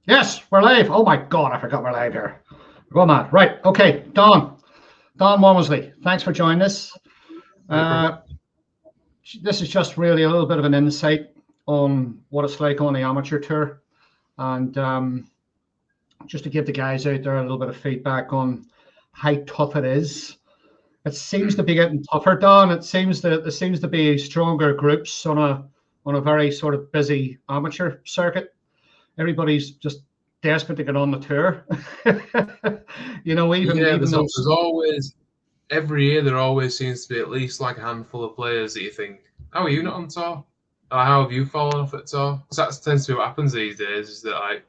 Yes, we're live. Oh my God, I forgot we're live here. Go mad. Right. Okay. Dan Womersley, thanks for joining us. No problem. This is just really a little bit of an insight on what it's like on the amateur tour, and just to give the guys out there a little bit of feedback on how tough it is. It seems to be getting tougher, Dan. It seems that there seems to be stronger groups on a very sort of busy amateur circuit. Everybody's just desperate to get on the tour. Even though There's always every year there always seems to be at least like a handful of players that you think, how are you not on tour? Or how have you fallen off at tour? Because that tends to be what happens these days. Is that like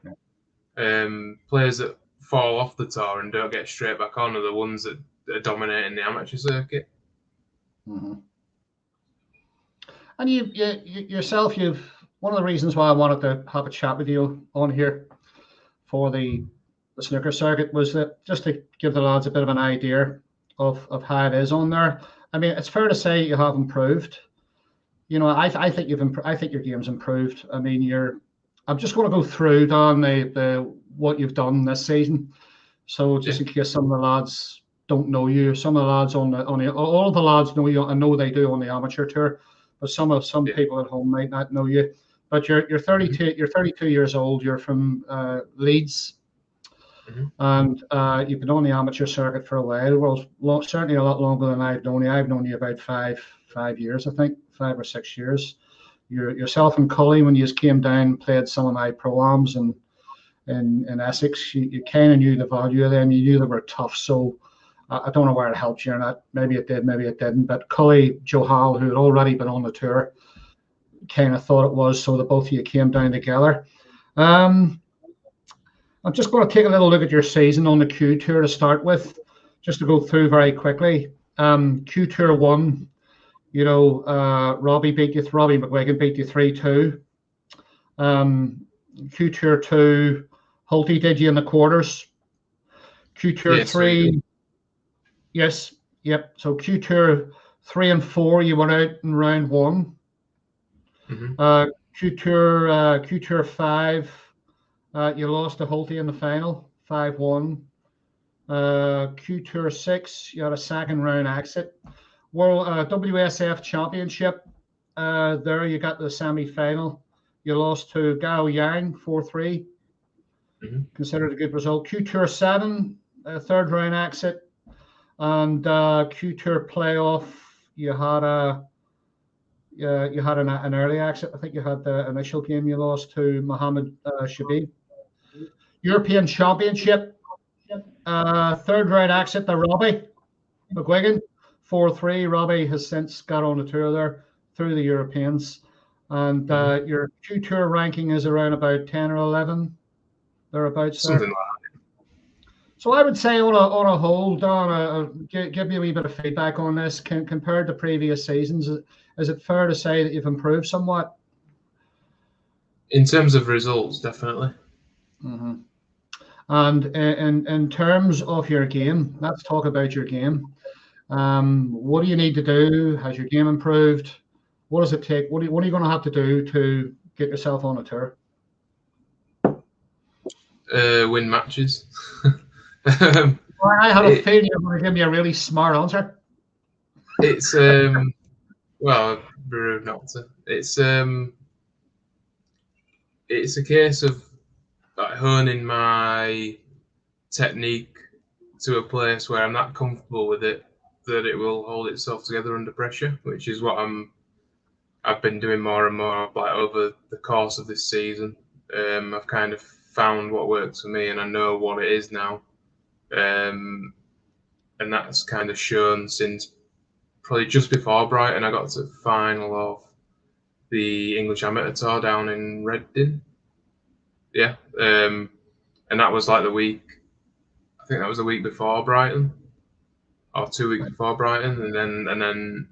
players that fall off the tour and don't get straight back on are the ones that are dominating the amateur circuit. Mm-hmm. And you yourself, one of the reasons why I wanted to have a chat with you on here for the snooker circuit was that just to give the lads a bit of an idea of how it is on there. I mean, it's fair to say you have improved. I think I think your game's improved. I mean, I'm just going to go through, Dan, the what you've done this season. So just in case some of the lads don't know you, some of the lads all of the lads know you. I know they do on the amateur tour, but some people at home might not know you. But you're 32. Mm-hmm. You're 32 years old. You're from Leeds, and you've been on the amateur circuit for a while. Well, certainly a lot longer than I've known you. I've known you about five years, I think, 5 or 6 years. Yourself and Cully, when you just came down, played some of my pro-ams in Essex, you kind of knew the value of them. You knew they were tough. So I don't know where it helped you or not. Maybe it did, maybe it didn't. But Cully, Joe Hall, who had already been on the tour, kind of thought it was, so that both of you came down together. I'm just going to take a little look at your season on the Q Tour to start with, just to go through very quickly. Q Tour 1, Robbie McGuigan beat you 3-2. Q Tour 2, Hulty did you in the quarters. Q Tour 3, yes, yep. So Q Tour 3 and 4, you went out in round 1. Mm-hmm. Q Tour 5, you lost to Hulty in the final, 5-1. Q Tour 6, you had a second round exit. World WSF Championship, there you got the semi-final. You lost to Gao Yang 4-3. Mm-hmm. Considered a good result. Q Tour 7, third round exit, and Q Tour playoff. You had an early exit. I think you had the initial game. You lost to Mohammed Shabib. European Championship, third round exit to Robbie McGuigan, 4-3. Robbie has since got on the tour there through the Europeans. And your Q Tour ranking is around about 10 or 11, thereabouts there. Something like that. So I would say on a whole, Don, give me a wee bit of feedback on this. Compared to previous seasons, is it fair to say that you've improved somewhat? In terms of results, definitely. Mm-hmm. And in terms of your game, let's talk about your game. What do you need to do? Has your game improved? What does it take? What are you going to have to do to get yourself on a tour? Win matches. I have a feeling you're going to give me a really smart answer. It's well, rude not to. It's a case of honing my technique to a place where I'm that comfortable with it that it will hold itself together under pressure, which is what I've been doing more and more like over the course of this season. I've kind of found what works for me, and I know what it is now. And that's kind of shown since probably just before Brighton. I got to the final of the English Amateur Tour down in Reading. Yeah, and that was like the week. I think that was the week before Brighton, or 2 weeks before Brighton, and then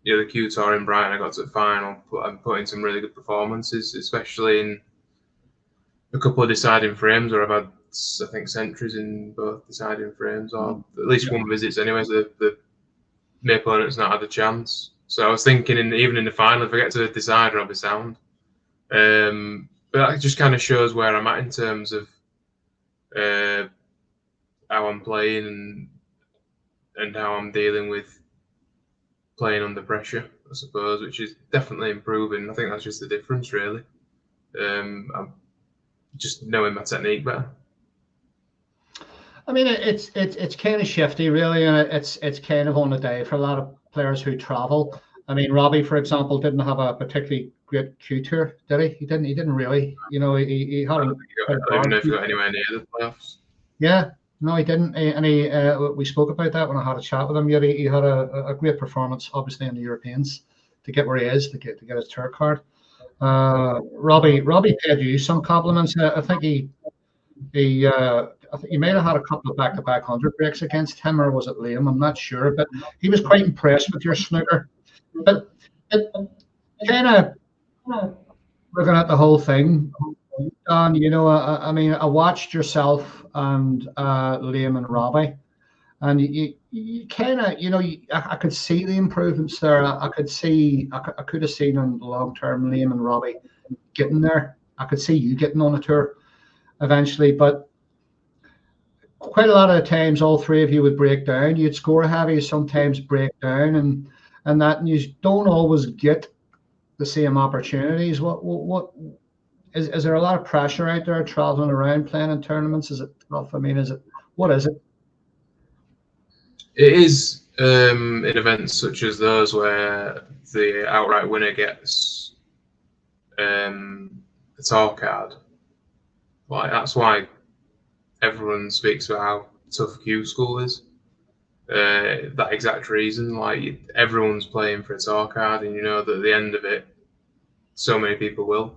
the Q Tour in Brighton. I got to the final and put in some really good performances, especially in a couple of deciding frames where I've had, I think, centuries in both deciding frames, or at least one visits anyway. So my opponent's not had a chance. So I was thinking, even in the final, if I get to the decider, I'll be sound. But but that just kind of shows where I'm at in terms of how I'm playing and how I'm dealing with playing under pressure, I suppose, which is definitely improving. I think that's just the difference, really. I'm just knowing my technique better. I mean, it's kind of shifty, really, and it's kind of on the day for a lot of players who travel. I mean, Robbie, for example, didn't have a particularly great Q tour, did he? He didn't really. You know, he had. I don't even know if he got anywhere near the playoffs. Yeah, no, he didn't. We spoke about that when I had a chat with him. Yet he had a great performance, obviously, in the Europeans to get where he is, to get his tour card. Robbie paid you some compliments. I think I think he may have had a couple of back-to-back 100 breaks against him, or was it Liam? I'm not sure, but he was quite impressed with your snooker. But it kind of looking at the whole thing, Dan, you know, I mean, I watched yourself and Liam and Robbie, and you kind of, you know, I could see the improvements there. I could have seen in the long term Liam and Robbie getting there. I could see you getting on a tour eventually, but quite a lot of the times all three of you would break down. You'd score heavy, sometimes break down, and that you don't always get the same opportunities. What is there a lot of pressure out there traveling around playing in tournaments? Is it tough? I mean, what is it? It is in events such as those where the outright winner gets a tour card. Like, that's why everyone speaks about how tough Q school is. That exact reason, like everyone's playing for a tour card, and you know that at the end of it, so many people will.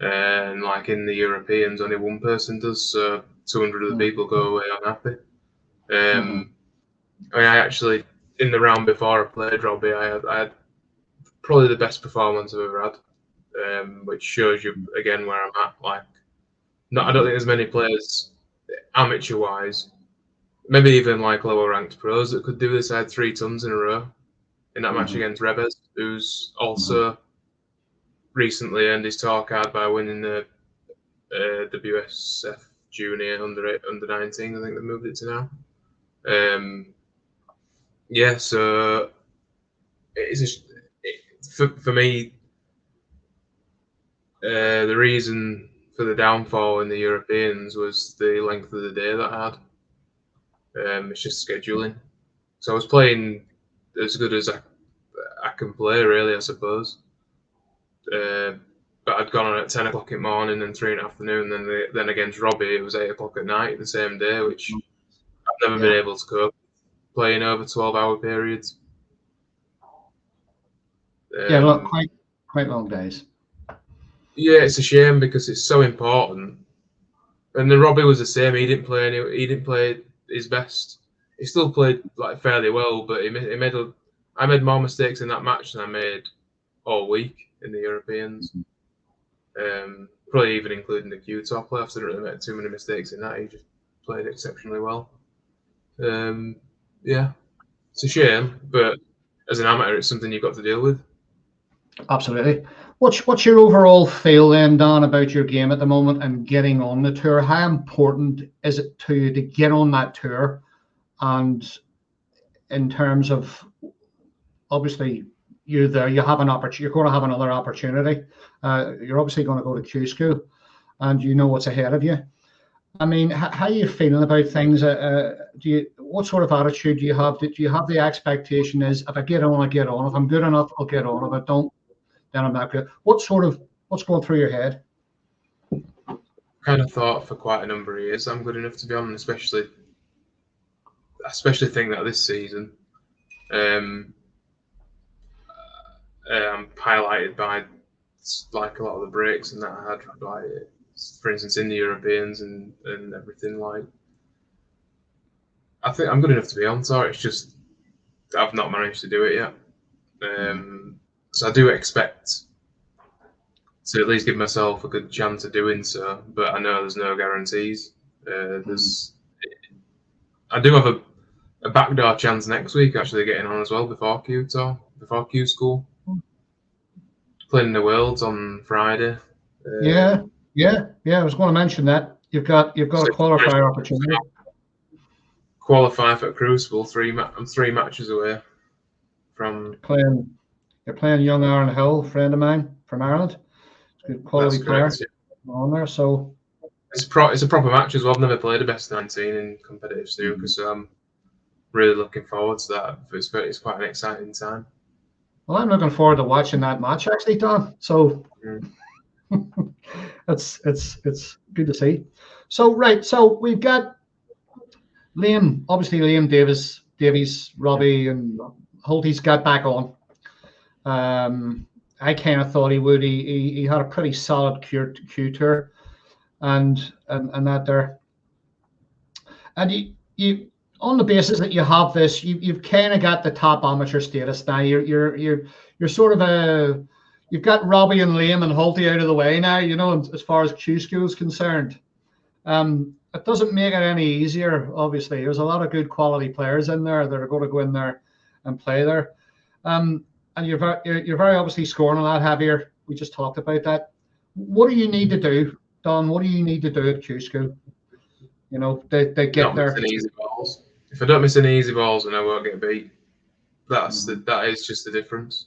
And like in the Europeans, only one person does, so 200 of the people go away unhappy. I mean, I actually, in the round before I played Robbie, I had probably the best performance I've ever had, which shows you again where I'm at. Like, I don't think there's many players amateur-wise, maybe even like lower-ranked pros that could do this. I had 3 tons in a row in that match against Rebes, who's also recently earned his tour card by winning the WSF Junior under 19. I think they moved it to now. Yeah, so it's for me. The reason for the downfall in the Europeans was the length of the day that I had. It's just scheduling. So I was playing as good as I can play, really, I suppose. But I'd gone on at 10 o'clock in the morning and 3 in the afternoon. Then against Robbie, it was 8 o'clock at night the same day, which I've never been able to cope playing over 12-hour periods. Look, quite long days. Yeah, it's a shame because it's so important. And then Robbie was the same. He didn't play his best. He still played like fairly well, but I made more mistakes in that match than I made all week in the Europeans. Probably even including the Q Tour playoffs. I didn't really make too many mistakes in that. He just played exceptionally well. Yeah, it's a shame, but as an amateur, it's something you've got to deal with. Absolutely. What's your overall feel then, Dan, about your game at the moment and getting on the tour? How important is it to you to get on that tour? And in terms of, obviously, you're there, you have an opportunity, you're going to have another opportunity. You're obviously going to go to Q school, and you know what's ahead of you. I mean, how are you feeling about things? What sort of attitude do you have? Do you have the expectation is if I get on, I get on. If I'm good enough, I'll get on. If I don't, then I'm not good. What's going through your head? Kind of thought for quite a number of years I'm good enough to be on, especially think that this season, I'm highlighted by like a lot of the breaks and that I had, like for instance in the Europeans and everything. Like, I think I'm good enough to be on tour. It's just I've not managed to do it yet. So I do expect to at least give myself a good chance of doing so, but I know there's no guarantees. I do have a backdoor chance next week actually getting on as well before Q school. Playing the Worlds on Friday. Yeah, I was going to mention that. You've got a So qualifier opportunity. qualify for Crucible, I'm 3 matches away from. You're playing young Aaron Hill, friend of mine from Ireland. Good quality That's player correct. Yeah. on there. So it's a proper match as well. I've never played a best 19 in competitive snooker, so I'm really looking forward to that. It's quite an exciting time. well, I'm looking forward to watching that match actually, Don. So it's good to see. So right, so we've got Liam, obviously Liam Davies, Robbie, and Holty's got back on. I kind of thought he would. He had a pretty solid Q tour, and that there, and you on the basis that you have this, you've kind of got the top amateur status now. You're sort of you've got Robbie and Liam and Holty out of the way now. You know, as far as Q school is concerned. It doesn't make it any easier. Obviously, there's a lot of good quality players in there that are going to go in there and play there. And you're very obviously scoring a lot heavier. We just talked about that. What do you need to do, Don? What do you need to do at Q school? You know, they get Not there. missing easy balls. If I don't miss any easy balls, then I won't get beat. That is just the difference.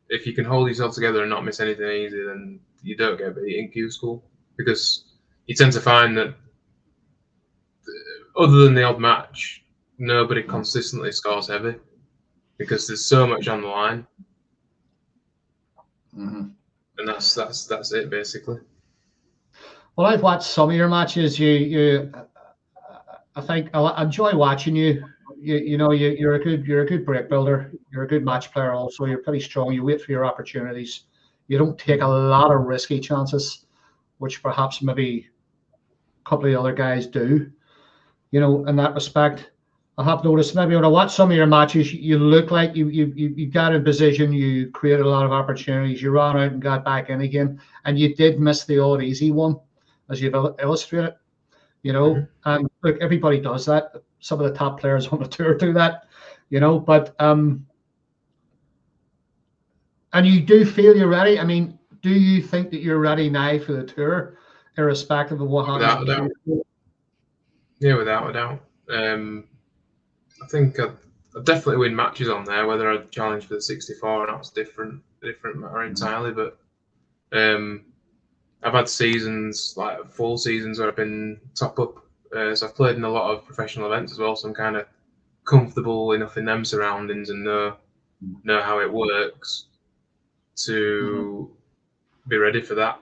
If you can hold yourself together and not miss anything easy, then you don't get beat in Q school, because you tend to find that other than the odd match, nobody consistently scores heavy because there's so much on the line, and that's it basically. Well, I've watched some of your matches. I think I enjoy watching you. You're a good break builder. You're a good match player. Also, you're pretty strong. You wait for your opportunities. You don't take a lot of risky chances, which perhaps maybe a couple of the other guys do. You know, in that respect, I have noticed maybe when I watch some of your matches, you look like you got in position. You created a lot of opportunities. You ran out and got back in again, and you did miss the odd easy one, as you've illustrated. You know, and look, everybody does that. Some of the top players on the tour do that, you know, but and you do feel you're ready. I mean, do you think that you're ready now for the tour, irrespective of what happens? Without a doubt. Yeah, without a doubt. I think I'd definitely win matches on there. Whether I'd challenge for the 64 or not, it's different matter entirely. But I've had seasons, like full seasons, where I've been top up. So I've played in a lot of professional events as well, so I'm kind of comfortable enough in them surroundings and know how it works to be ready for that.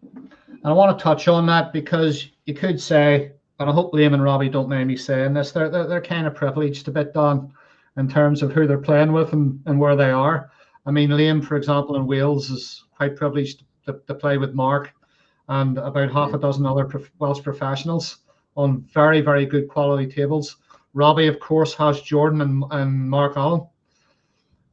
And I want to touch on that because you could say, and I hope Liam and Robbie don't mind me saying this, they're kind of privileged a bit, Don, in terms of who they're playing with and where they are. I mean, Liam, for example, in Wales is quite privileged to play with Mark and about half a dozen other Welsh professionals on very, very good quality tables. Robbie, of course, has Jordan and Mark Allen,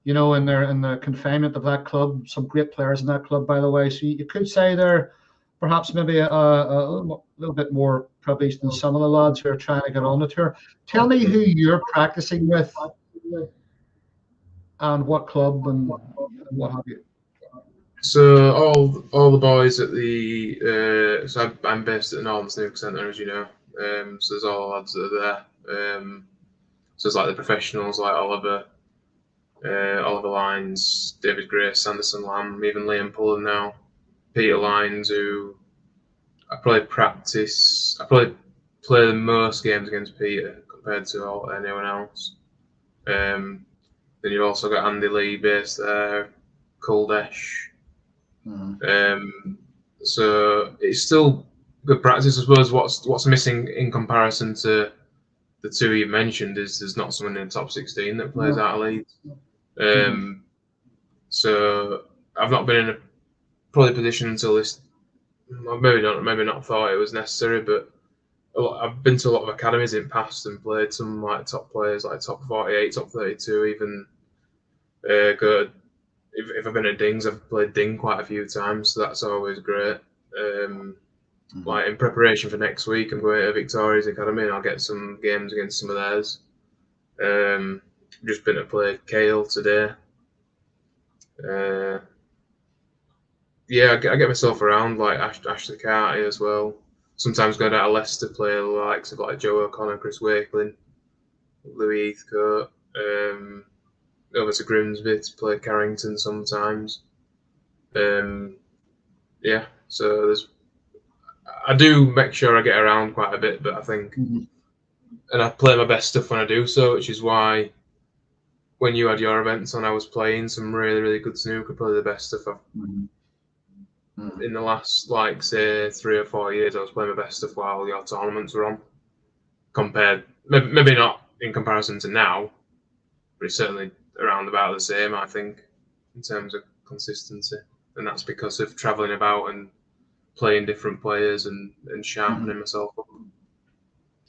you know, in the confinement of that club. Some great players in that club, by the way. So you could say they're perhaps maybe a little bit more privileged than some of the lads who are trying to get on the tour. Tell me who you're practicing with and what club and what have you. So all the boys at the so I'm based at the Northern Snooker Centre, as you know. So there's all the lads that are there. So it's like the professionals, like Oliver Lyons, David Grace, Sanderson Lamb, even Liam Pullen now, Peter Lyons, who I probably play the most games against Peter compared to anyone else. Then you've also got Andy Lee based there, Kuldesh. So it's still good practice, I suppose. What's missing in comparison to the two you mentioned is there's not someone in the top 16 that plays out of Leeds. So I've not been in a probably position until this. Maybe not thought it was necessary, but I've been to a lot of academies in the past and played some like top players, like top 48, top 32, even if I've been at Dings, I've played Ding quite a few times, so that's always great. Like in preparation for next week, I'm going to Victoria's Academy and I'll get some games against some of theirs. Just been to play Kale today. yeah, I get myself around like Ashley Carty as well. Sometimes go down to Leicester, play the likes of like Joe O'Connor, Chris Wakelin, Louis Heathcote, over to Grimsby to play Carrington sometimes. Yeah, so I do make sure I get around quite a bit, but I think, and I play my best stuff when I do so, which is why when you had your events on, I was playing some really, really good snooker, probably the best stuff I've in the last, like, say, 3 or 4 years. I was playing my best stuff while your tournaments were on. Compared, maybe not in comparison to now, but it's certainly around about the same, I think, in terms of consistency. And that's because of travelling about and playing different players and sharpening myself up.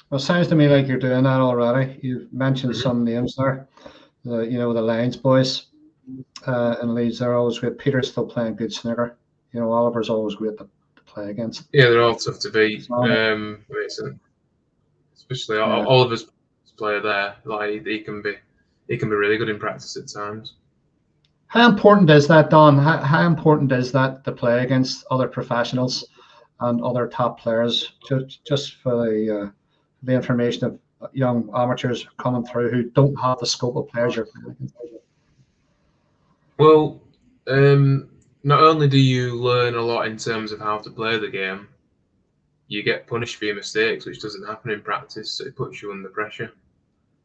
Well, it sounds to me like you're doing that already. You've mentioned some names there. The Lions boys in Leeds, they're always great. Peter's still playing good snooker. Oliver's always great to play against. Yeah, they're all tough to beat. Especially Oliver's player there. Like he can be really good in practice at times. How important is that, Don? How important is that to play against other professionals and other top players? Just for the information of young amateurs coming through who don't have the scope of players you're playing against. Well, not only do you learn a lot in terms of how to play the game, you get punished for your mistakes, which doesn't happen in practice, so it puts you under pressure.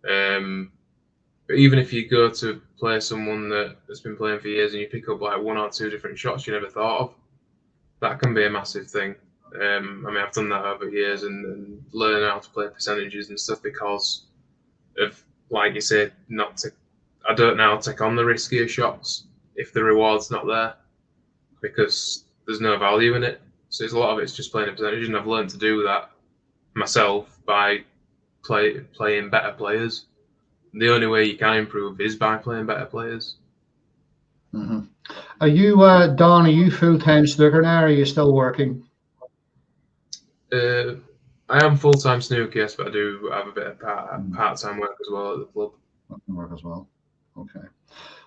But even if you go to play someone that has been playing for years and you pick up like 1 or 2 different shots you never thought of, that can be a massive thing. I've done that over years and learn how to play percentages and stuff because of, like you say, I don't now take on the riskier shots if the reward's not there because there's no value in it. So a lot of it's just playing a percentage, and I've learned to do that myself by playing better players. The only way you can improve is by playing better players. Are you, Don, are you full-time snooker now, or are you still working? I am full-time snooker, yes, but I do have a bit of part-time work as well at the club. Work as well. Okay.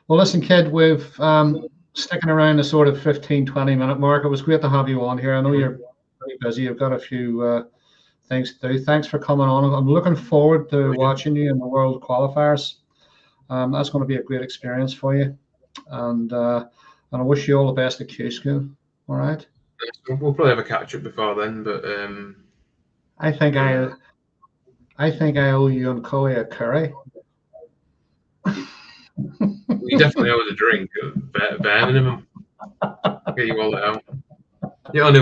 Well, listen, kid, we've sticking around the sort of 15-20-minute mark. It was great to have you on here. I know you're pretty busy. You've got a few things to do. Thanks for coming on. I'm looking forward to watching you in the World Qualifiers. That's going to be a great experience for you. And I wish you all the best at Q School. All right. We'll probably have a catch up before then, but I think I owe you and Chloe a curry. You definitely owe us a drink, bare minimum. Get you all out. You only